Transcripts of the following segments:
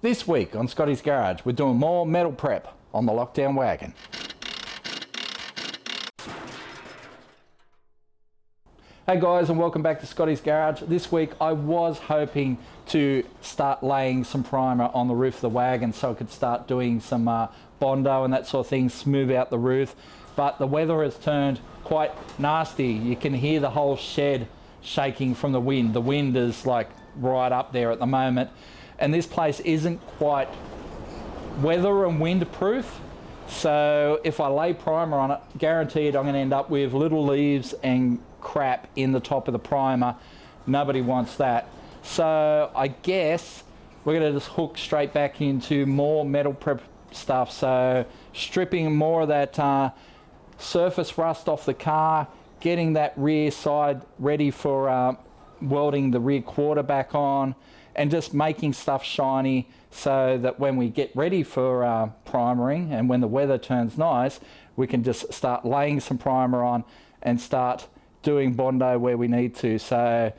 This week on Scotty's Garage, we're doing more metal prep on the Lockdown Wagon. Hey guys, and welcome back to Scotty's Garage. This week I was hoping to start laying some primer on the roof of the wagon so I could start doing some Bondo and that sort of thing, smooth out the roof. But the weather has turned quite nasty. You can hear the whole shed shaking from the wind. The wind is like right up there at the moment. And this place isn't quite weather and wind proof. So if I lay primer on it, guaranteed I'm going to end up with little leaves and crap in the top of the primer. Nobody wants that. So I guess we're going to just hook straight back into more metal prep stuff. So stripping more of that surface rust off the car, getting that rear side ready for welding the rear quarter back on, and just making stuff shiny so that when we get ready for primering and when the weather turns nice, we can just start laying some primer on and start doing Bondo where we need to. So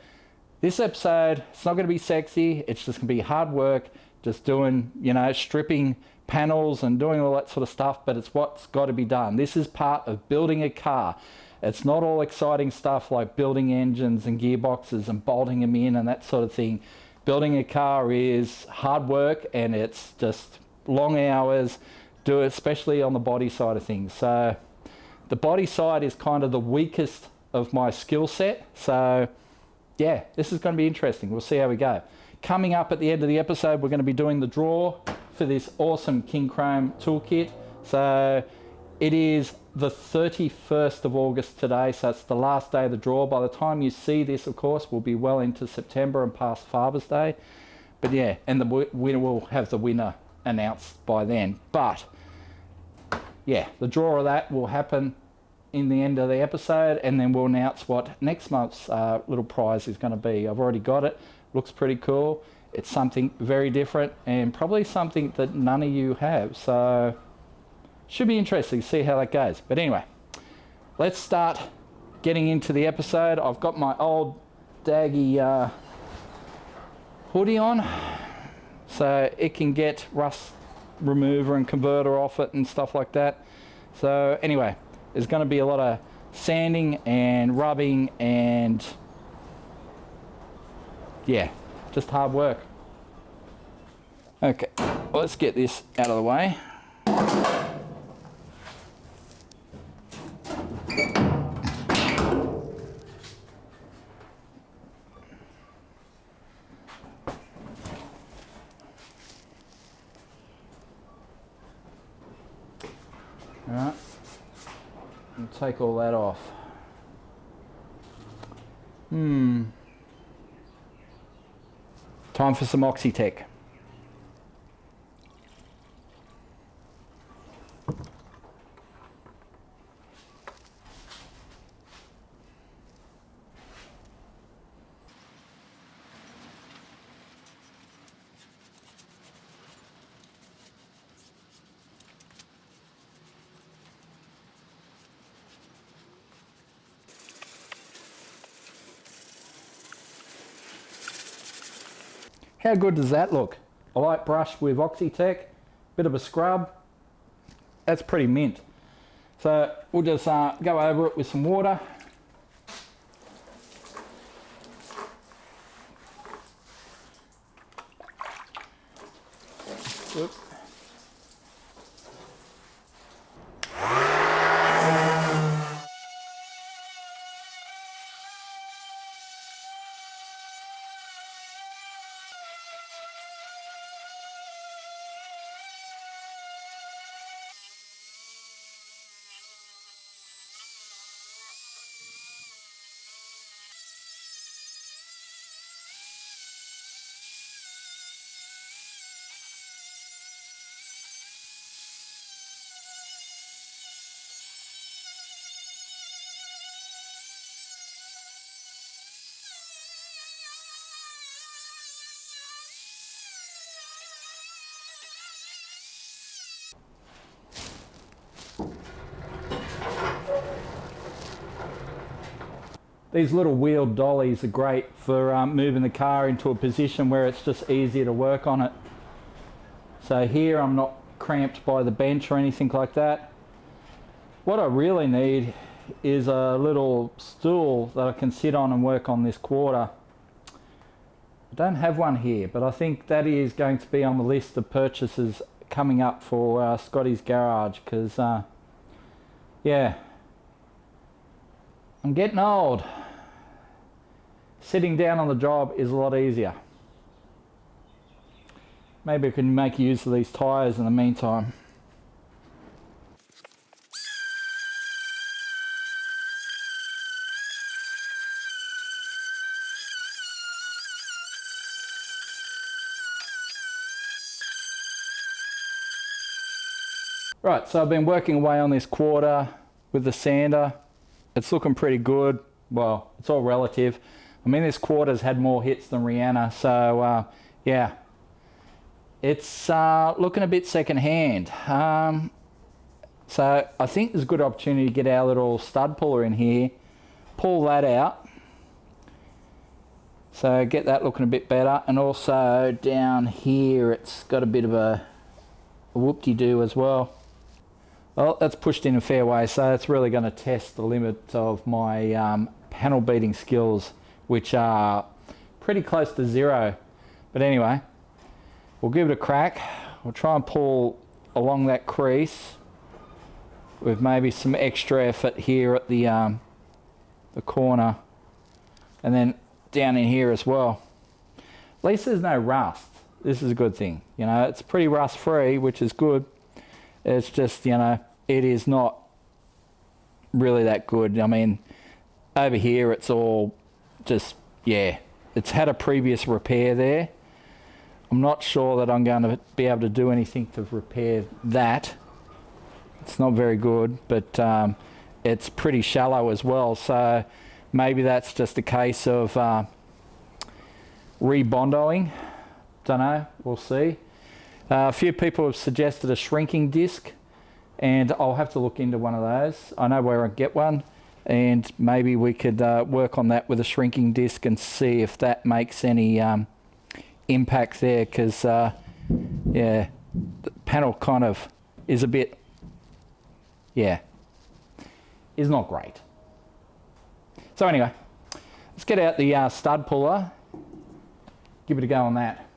this episode, it's not going to be sexy, it's just going to be hard work, just doing, you know, stripping panels and doing all that sort of stuff, but it's what's got to be done. This is part of building a car. It's not all exciting stuff like building engines and gearboxes and bolting them in and that sort of thing. Building a car is hard work and it's just long hours, especially on the body side of things. So the body side is kind of the weakest of my skill set. So yeah, this is going to be interesting. We'll see how we go. Coming up at the end of the episode, we're going to be doing the draw for this awesome King Chrome toolkit. So it is the 31st of August today, so it's the last day of the draw. By the time you see this, of course, we'll be well into September and past Father's Day. But yeah, and the winner will have the winner announced by then. But yeah, the draw of that will happen in the end of the episode, and then we'll announce what next month's little prize is going to be. I've already got it. Looks pretty cool. It's something very different and probably something that none of you have. So should be interesting to see how that goes. But anyway, let's start getting into the episode. I've got my old daggy hoodie on, so it can get rust remover and converter off it and stuff like that. So anyway, there's going to be a lot of sanding and rubbing and yeah, just hard work. Okay, let's get this out of the way. Alright, and take all that off. Time for some oxytech. How good does that look? A light brush with oxytech, bit of a scrub. That's pretty mint. So we'll just go over it with some water. Oops. These little wheeled dollies are great for moving the car into a position where it's just easier to work on it. So here I'm not cramped by the bench or anything like that. What I really need is a little stool that I can sit on and work on this quarter. I don't have one here, but I think that is going to be on the list of purchases coming up for Scotty's Garage, because yeah, I'm getting old. Sitting down on the job is a lot easier. Maybe I can make use of these tyres in the meantime. Right, so I've been working away on this quarter with the sander. It's looking pretty good. Well, it's all relative. I mean, this quarter's had more hits than Rihanna, so yeah. It's looking a bit second-hand. So I think there's a good opportunity to get our little stud puller in here, pull that out. So get that looking a bit better. And also down here, it's got a bit of a whoop-de-doo as well. Well, that's pushed in a fair way, so it's really going to test the limit of my panel beating skills, which are pretty close to zero. But anyway, we'll give it a crack. We'll try and pull along that crease with maybe some extra effort here at the corner, and then down in here as well. At least there's no rust. This is a good thing. You know, it's pretty rust free, which is good. It's just, you know, it is not really that good. I mean, over here it's all just, yeah, it's had a previous repair there. I'm not sure that I'm going to be able to do anything to repair that. It's not very good, but it's pretty shallow as well, so maybe that's just a case of rebondoing. Don't know, we'll see. A few people have suggested a shrinking disc, and I'll have to look into one of those. I know where I can get one, and maybe we could work on that with a shrinking disc and see if that makes any impact there, because yeah, the panel kind of is a bit, yeah, is not great. So anyway, let's get out the stud puller, give it a go on that.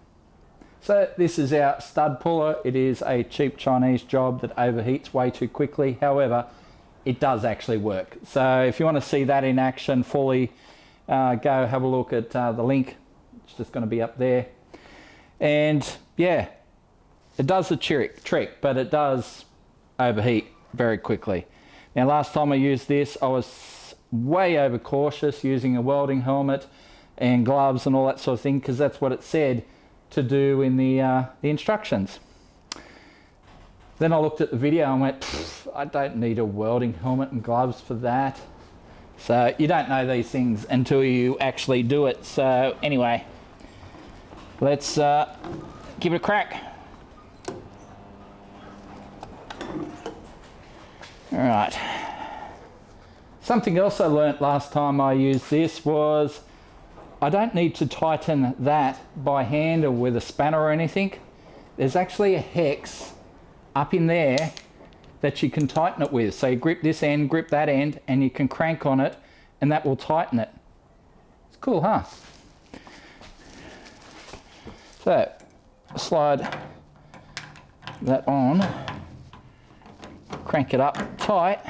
So this is our stud puller. It is a cheap Chinese job that overheats way too quickly. However, it does actually work. So if you want to see that in action fully, go have a look at the link. It's just going to be up there. And yeah, it does the trick, but it does overheat very quickly. Now, last time I used this, I was way over cautious using a welding helmet and gloves and all that sort of thing, because that's what it said to do in the instructions. Then I looked at the video and went, I don't need a welding helmet and gloves for that. So you don't know these things until you actually do it. So anyway, let's give it a crack. All right. Something else I learnt last time I used this was I don't need to tighten that by hand or with a spanner or anything. There's actually a hex up in there that you can tighten it with. So you grip this end, grip that end, and you can crank on it, and that will tighten it. It's cool, huh? So slide that on, crank it up tight.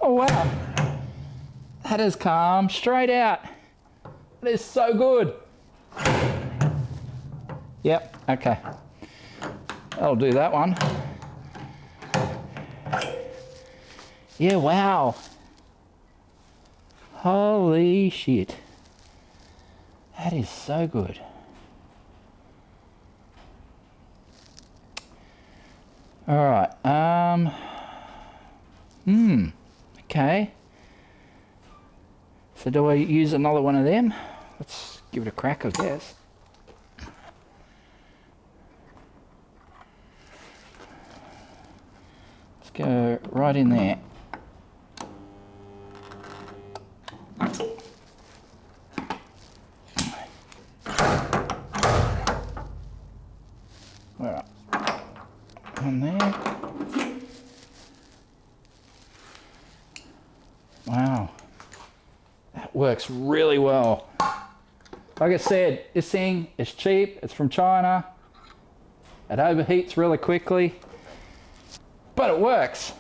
Oh wow, that has come straight out. That is so good. Yep, okay, I'll do that one. Yeah, wow, holy shit, that is so good. All right, okay. So do I use another one of them? Let's give it a crack, I guess. Let's go right in there. it works really well. Like I said, this thing is cheap, it's from China, it overheats really quickly, but it works.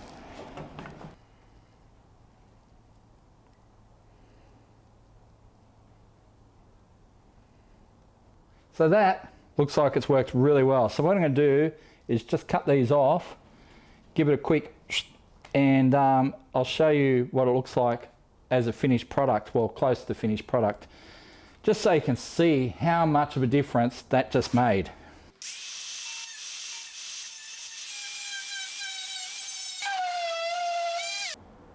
So that looks like it's worked really well. So what I'm going to do is just cut these off, give it a quick, and I'll show you what it looks like as a finished product, well, close to the finished product, just so you can see how much of a difference that just made.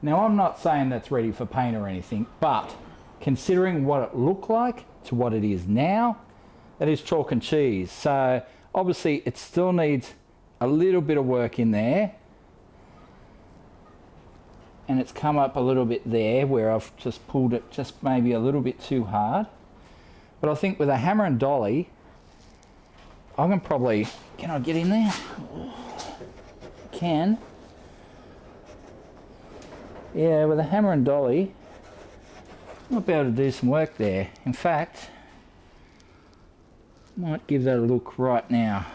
Now, I'm not saying that's ready for paint or anything, but considering what it looked like to what it is now, that is chalk and cheese. So obviously it still needs a little bit of work in there, and it's come up a little bit there where I've just pulled it just maybe a little bit too hard. But I think with a hammer and dolly, I can probably, can I get in there? Can. Yeah, with a hammer and dolly, I might be able to do some work there. In fact, might give that a look right now.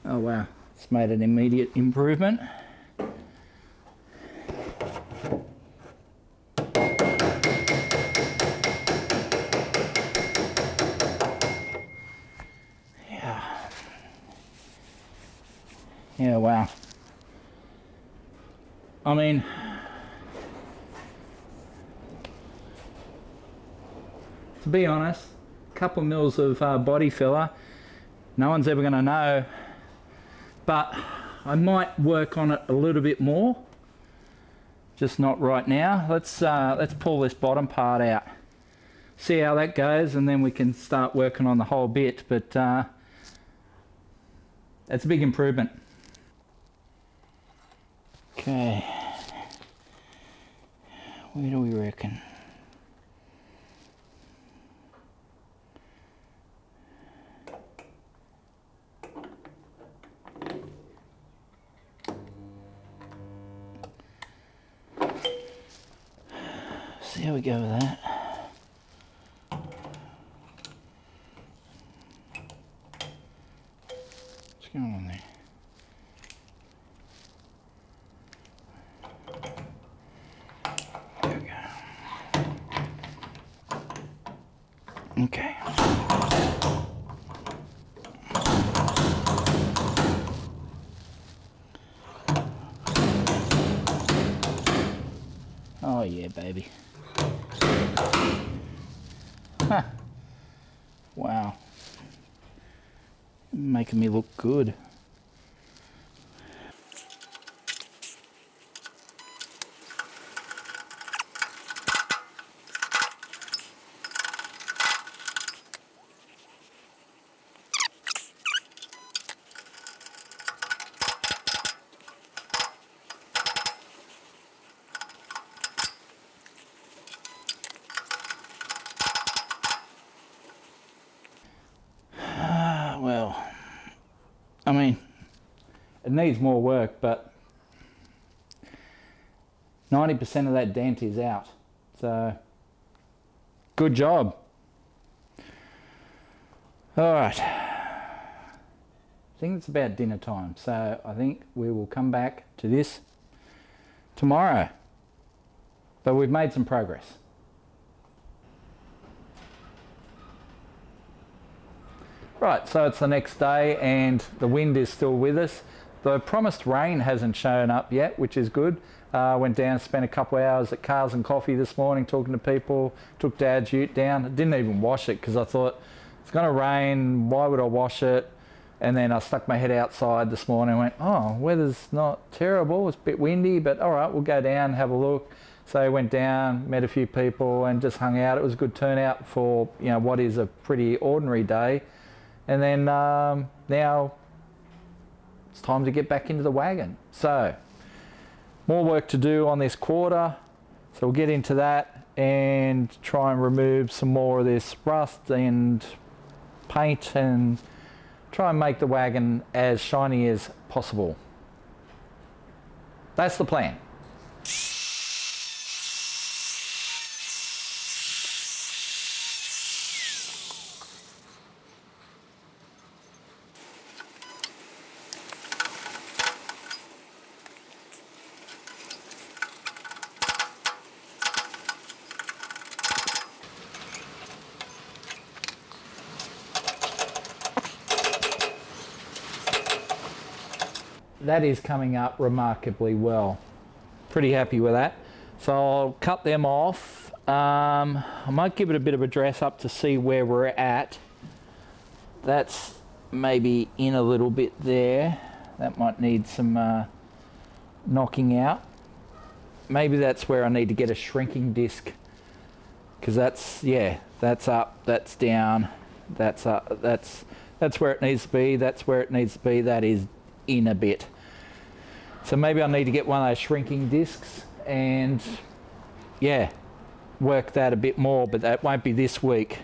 Oh wow, it's made an immediate improvement. Yeah, wow. I mean, to be honest, a couple of mils of body filler, no one's ever going to know, but I might work on it a little bit more, just not right now. Let's pull this bottom part out, see how that goes, and then we can start working on the whole bit. But it's a big improvement. Okay, where do we reckon? See how we go with that. What's going on there? Okay. Oh yeah, baby. Huh. Wow. Making me look good. Well, I mean, it needs more work, but 90% of that dent is out. So, good job. All right. I think it's about dinner time, so I think we will come back to this tomorrow. But we've made some progress. Right, so it's the next day and the wind is still with us. The promised rain hasn't shown up yet, which is good. Went down, spent a couple of hours at Cars and Coffee this morning talking to people, took Dad's ute down. I didn't even wash it because I thought, it's going to rain, why would I wash it? And then I stuck my head outside this morning and went, oh, weather's not terrible, it's a bit windy, but all right, we'll go down, have a look. So I went down, met a few people and just hung out. It was a good turnout for, you know, what is a pretty ordinary day. And then now it's time to get back into the wagon. So more work to do on this quarter. So we'll get into that and try and remove some more of this rust and paint and try and make the wagon as shiny as possible. That's the plan. That is coming up remarkably well. Pretty happy with that. So I'll cut them off. I might give it a bit of a dress up to see where we're at. That's maybe in a little bit there. That might need some knocking out. Maybe that's where I need to get a shrinking disc, because that's, yeah, that's up, that's down, that's up, that's where it needs to be, that's where it needs to be, that is in a bit. So maybe I need to get one of those shrinking discs and yeah, work that a bit more, but that won't be this week.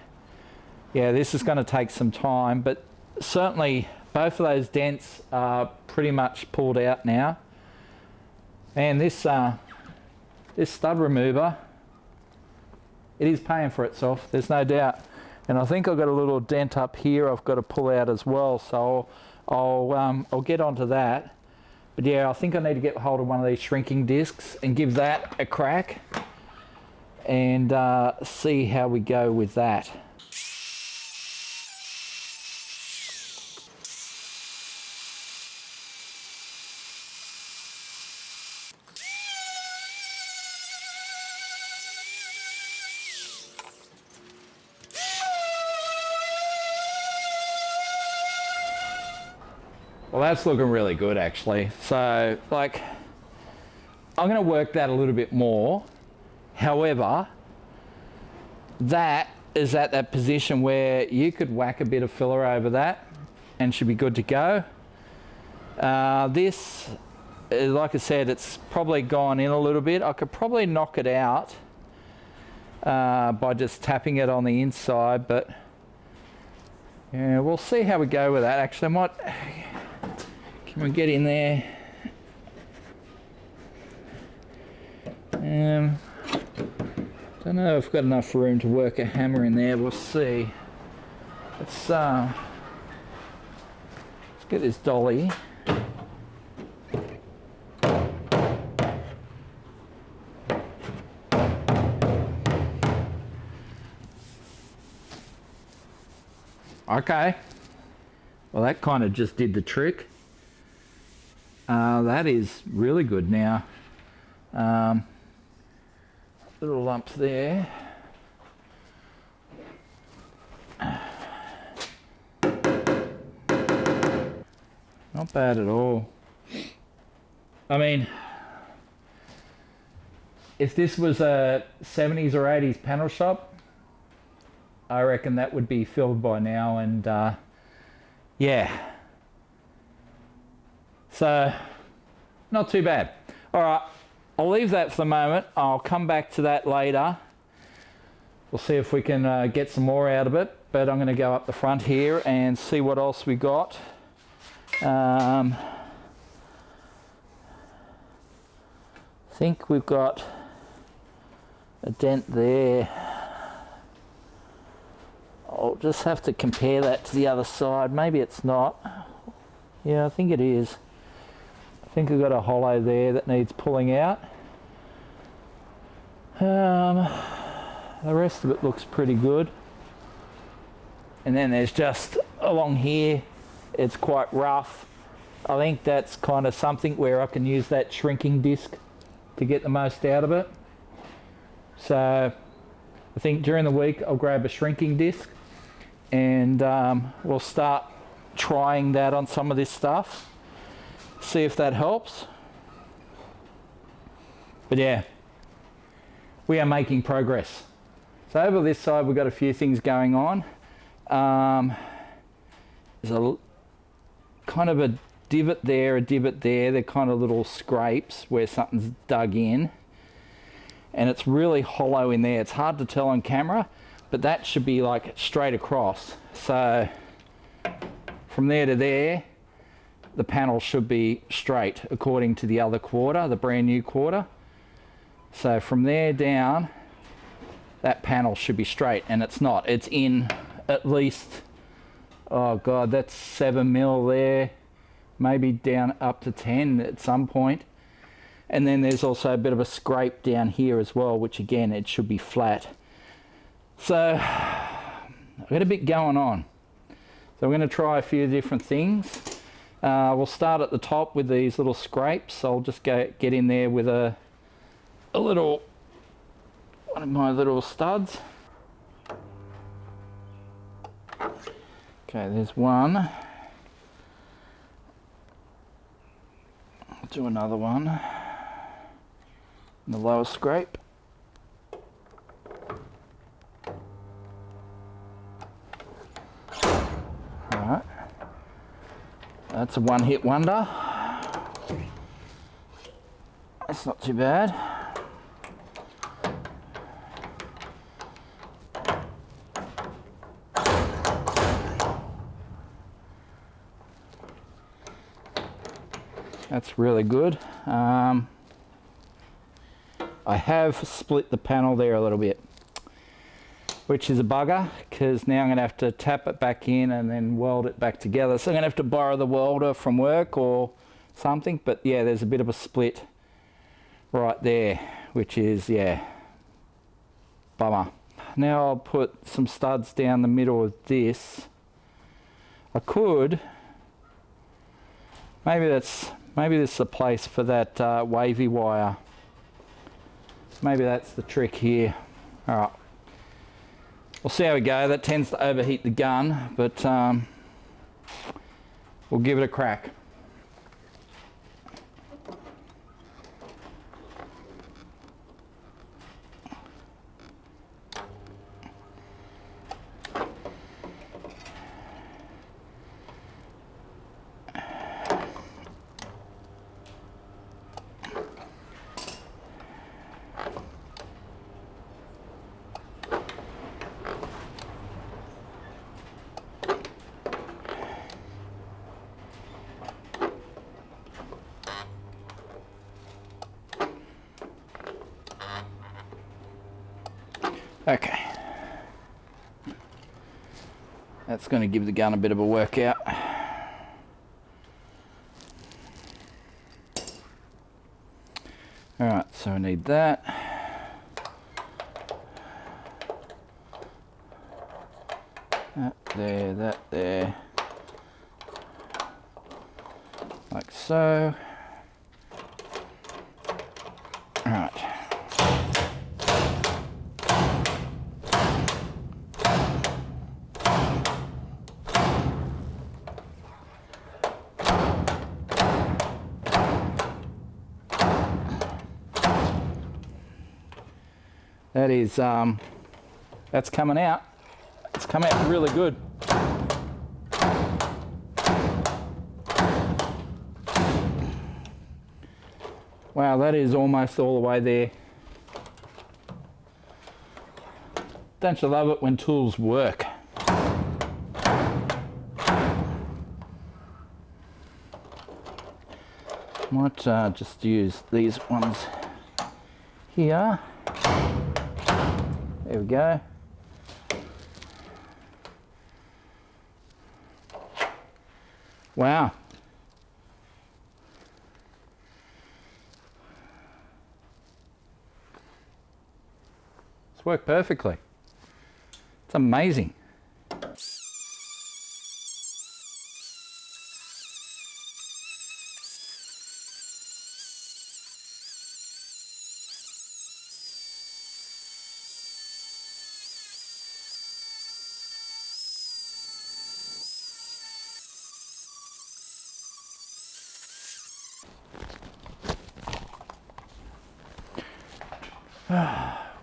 Yeah, this is going to take some time, but certainly both of those dents are pretty much pulled out now. And this stud remover, it is paying for itself, there's no doubt. And I think I've got a little dent up here I've got to pull out as well, so I'll get onto that. But yeah, I think I need to get hold of one of these shrinking discs and give that a crack and see how we go with that. Well, that's looking really good actually. So like, I'm going to work that a little bit more. However, that is at that position where you could whack a bit of filler over that and should be good to go. This, like I said, it's probably gone in a little bit. I could probably knock it out by just tapping it on the inside, but yeah, we'll see how we go with that. Actually, I might... Can we get in there? Don't know if I've got enough room to work a hammer in there. We'll see. Let's get this dolly. Okay. Well, that kind of just did the trick. That is really good now. Little lumps there. Not bad at all. I mean, if this was a 70s or 80s panel shop, I reckon that would be filled by now, and yeah. So, not too bad. All right, I'll leave that for the moment. I'll come back to that later. We'll see if we can get some more out of it, but I'm going to go up the front here and see what else we got. I think we've got a dent there. I'll just have to compare that to the other side. Maybe it's not. Yeah, I think it is. I think we've got a hollow there that needs pulling out. The rest of it looks pretty good. And then there's just along here, it's quite rough. I think that's kind of something where I can use that shrinking disc to get the most out of it. So I think during the week I'll grab a shrinking disc and we'll start trying that on some of this stuff, see if that helps. But yeah, we are making progress. So over this side we've got a few things going on. There's a kind of a divot there, a divot there. They're kind of little scrapes where something's dug in. and it's really hollow in there. It's hard to tell on camera, but that should be like straight across. So from there to there, the panel should be straight according to the other quarter, the brand new quarter. So from there down, that panel should be straight, and it's not. It's in at least, oh God, that's 7 mil there, maybe down up to 10 at some point. And then there's also a bit of a scrape down here as well, which again, it should be flat. So I've got a bit going on. So I'm going to try a few different things. We'll start at the top with these little scrapes. I'll just get in there with one of my little studs. Okay, there's one. I'll do another one. The lower scrape. Alright. That's a one-hit wonder. That's not too bad. That's really good. I have split the panel there a little bit, which is a bugger, because now I'm going to have to tap it back in and then weld it back together. So I'm going to have to borrow the welder from work or something. But yeah, there's a bit of a split right there, which is, yeah, bummer. Now I'll put some studs down the middle of this. I could, maybe this is a place for that wavy wire. Maybe that's the trick here. All right. We'll see how we go. That tends to overheat the gun, but we'll give it a crack. Okay, that's going to give the gun a bit of a workout. All right, so I need that. That there, like so. All right. That is, that's coming out. It's come out really good. Wow, that is almost all the way there. Don't you love it when tools work? Might just use these ones here. There we go. Wow. It's worked perfectly. It's amazing.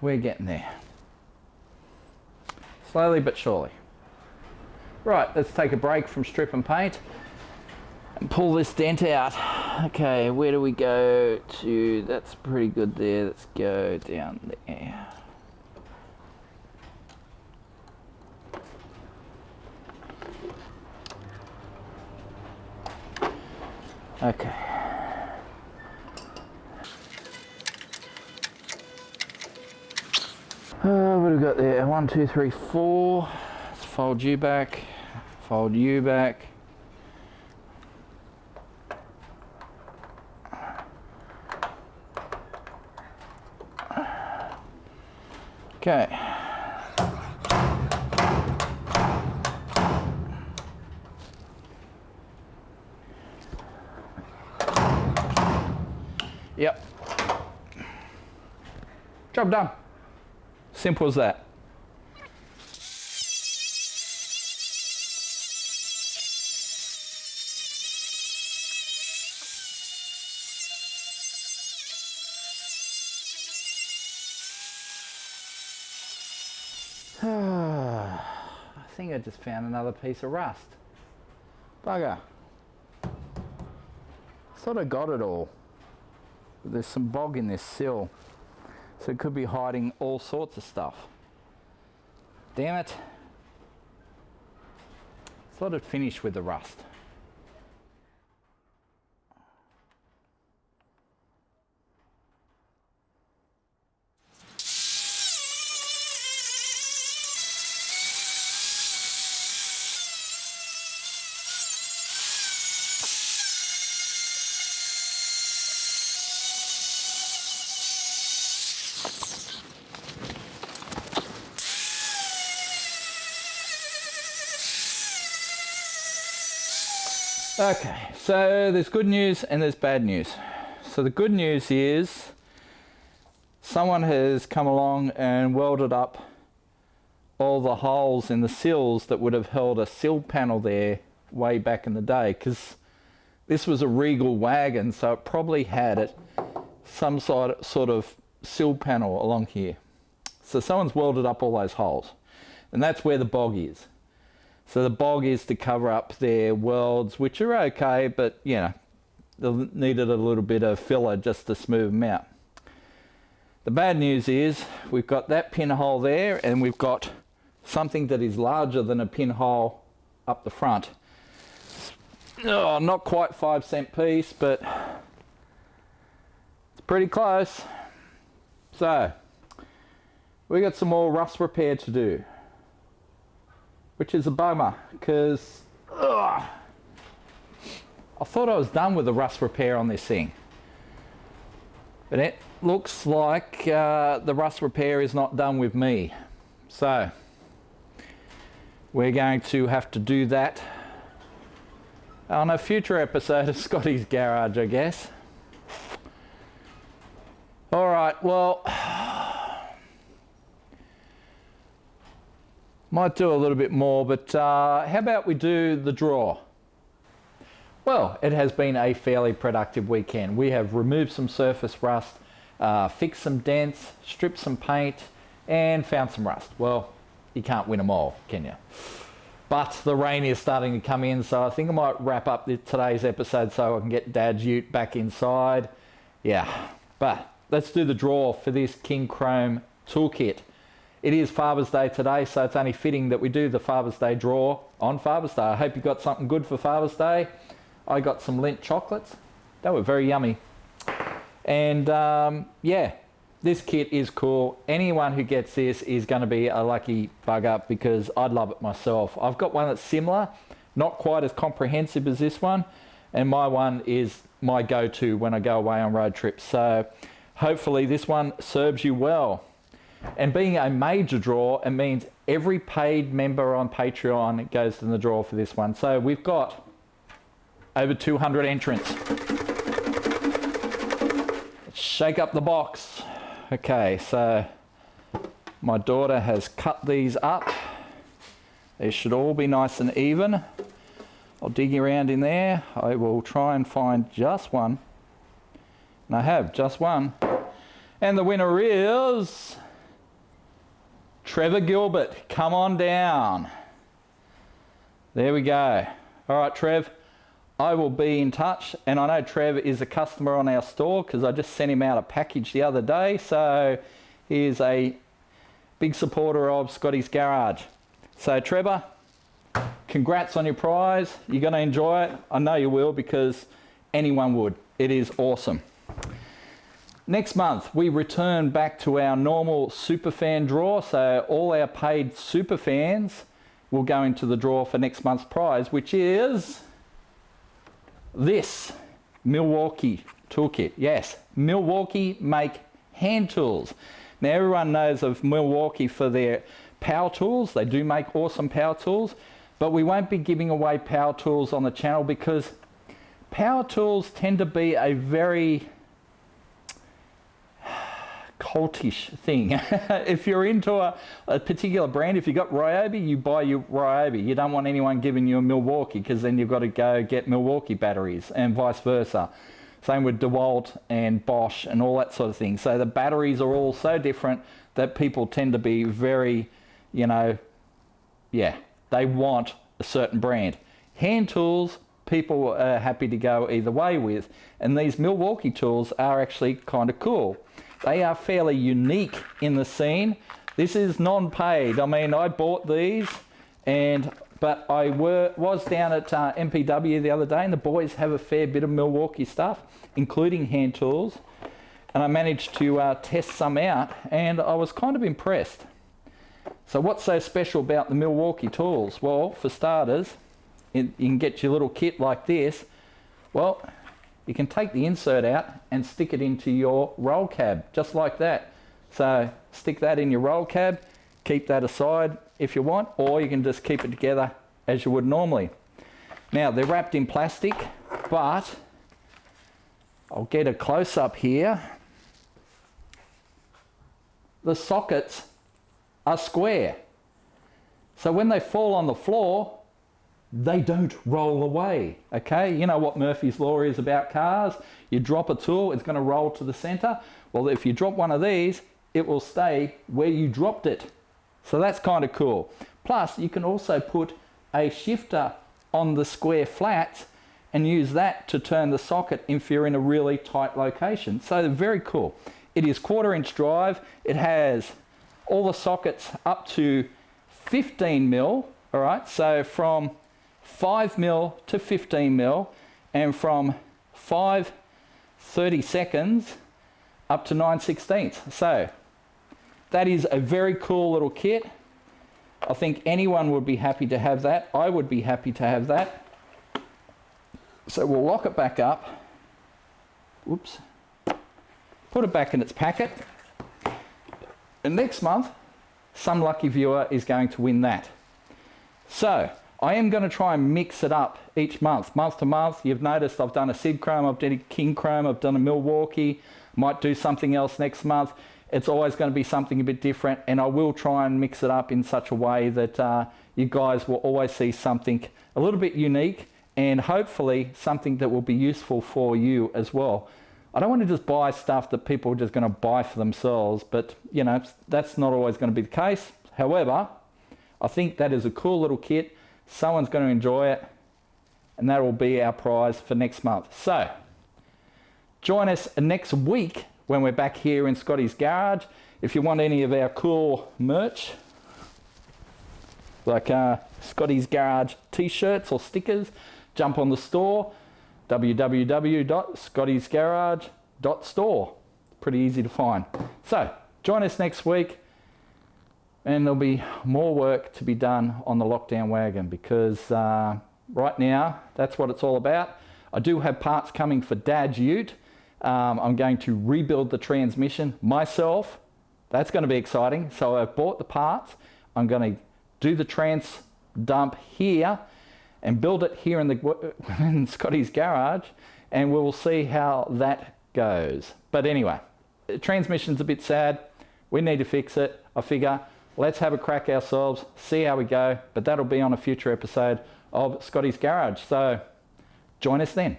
We're getting there. Slowly but surely. Right, let's take a break from strip and paint and pull this dent out. Okay, where do we go to? That's pretty good there. Let's go down there. Okay. What have we got there? 1, 2, 3, 4. Let's fold you back. Fold you back. Okay. Yep. Job done. Simple as that. I think I just found another piece of rust. Bugger. Thought I got it all. There's some bog in this sill, so it could be hiding all sorts of stuff. Damn it. Thought I'd finish with the rust. Okay, so there's good news and there's bad news. So the good news is someone has come along and welded up all the holes in the sills that would have held a sill panel there way back in the day, because this was a Regal wagon, so it probably had some sort of sill panel along here. So someone's welded up all those holes, and that's where the bog is. So the bog is to cover up their welds, which are okay, but you know, they needed a little bit of filler just to smooth them out. The bad news is we've got that pinhole there, and we've got something that is larger than a pinhole up the front. Oh, not quite 5-cent piece, but it's pretty close. So we got some more rust repair to do, which is a bummer, because I thought I was done with the rust repair on this thing. But it looks like the rust repair is not done with me. So we're going to have to do that on a future episode of Scotty's Garage, I guess. All right, well, might do a little bit more, but how about we do the draw? Well, it has been a fairly productive weekend. We have removed some surface rust, fixed some dents, stripped some paint, and found some rust. Well, you can't win them all, can you? But the rain is starting to come in, so I think I might wrap up today's episode so I can get Dad's ute back inside. Yeah, but let's do the draw for this King Chrome toolkit. It is Father's Day today, so it's only fitting that we do the Father's Day draw on Father's Day. I hope you got something good for Father's Day. I got some Lindt chocolates. They were very yummy. And yeah, this kit is cool. Anyone who gets this is going to be a lucky bugger, because I'd love it myself. I've got one that's similar, not quite as comprehensive as this one, and my one is my go-to when I go away on road trips. So hopefully this one serves you well. And being a major draw, it means every paid member on Patreon goes in the draw for this one. So we've got over 200 entrants. Let's shake up the box. Okay, so my daughter has cut these up. They should all be nice and even. I'll dig around in there. I will try and find just one. And I have just one. And the winner is Trevor Gilbert. Come on down. There we go. All right, Trev, I will be in touch, and I know Trev is a customer on our store because I just sent him out a package the other day, so he is a big supporter of Scotty's Garage. So Trevor, congrats on your prize. You're going to enjoy it. I know you will, because anyone would. It is awesome. Next month, we return back to our normal superfan draw, so all our paid superfans will go into the draw for next month's prize, which is this Milwaukee toolkit. Yes, Milwaukee make hand tools. Now everyone knows of Milwaukee for their power tools. They do make awesome power tools, but we won't be giving away power tools on the channel because power tools tend to be a very cultish thing. If you're into a particular brand, if you got Ryobi, you buy your Ryobi. You don't want anyone giving you a Milwaukee, because then you've got to go get Milwaukee batteries, and vice versa. Same with DeWalt and Bosch and all that sort of thing. So the batteries are all so different that people tend to be very, they want a certain brand. Hand tools, people are happy to go either way with, and these Milwaukee tools are actually kind of cool. They are fairly unique in the scene. This is non-paid. I mean, I bought these, but I was down at MPW the other day, and the boys have a fair bit of Milwaukee stuff, including hand tools, and I managed to test some out, and I was kind of impressed. So what's so special about the Milwaukee tools? Well, for starters, you can get your little kit like this. Well, you can take the insert out and stick it into your roll cab, just like that. So stick that in your roll cab, keep that aside if you want, or you can just keep it together as you would normally. Now, they're wrapped in plastic, but I'll get a close-up here. The sockets are square. So when they fall on the floor, they don't roll away, okay? You know what Murphy's Law is about cars. You drop a tool, it's going to roll to the center. Well, if you drop one of these, it will stay where you dropped it. So that's kind of cool. Plus, you can also put a shifter on the square flats and use that to turn the socket if you're in a really tight location. So they're very cool. It is 1/4-inch drive. It has all the sockets up to 15 mil, all right? So from 5 mil to 15 mil, and from 5/32 up to 9/16. So that is a very cool little kit. I think anyone would be happy to have that. I would be happy to have that. So we'll lock it back up. Whoops. Put it back in its packet. And next month, some lucky viewer is going to win that. So I am going to try and mix it up each month to month. You've noticed I've done a Sid Chrome, I've done a King Chrome, I've done a Milwaukee, might do something else next month. It's always going to be something a bit different, and I will try and mix it up in such a way that you guys will always see something a little bit unique, and hopefully something that will be useful for you as well. I don't want to just buy stuff that people are just going to buy for themselves, but that's not always going to be the case. However, I think that is a cool little kit. Someone's going to enjoy it, and that will be our prize for next month. So join us next week when we're back here in Scotty's Garage. If you want any of our cool merch, like Scotty's Garage t-shirts or stickers, jump on the store, www.scottysgarage.store. Pretty easy to find. So join us next week, and there'll be more work to be done on the Lockdown Wagon, because right now that's what it's all about. I do have parts coming for Dad's Ute. I'm going to rebuild the transmission myself. That's going to be exciting. So I've bought the parts. I'm going to do the trans dump here and build it here in Scotty's Garage, and we'll see how that goes. But anyway, the transmission's a bit sad. We need to fix it. I figure let's have a crack ourselves, see how we go, but that'll be on a future episode of Scotty's Garage. So join us then.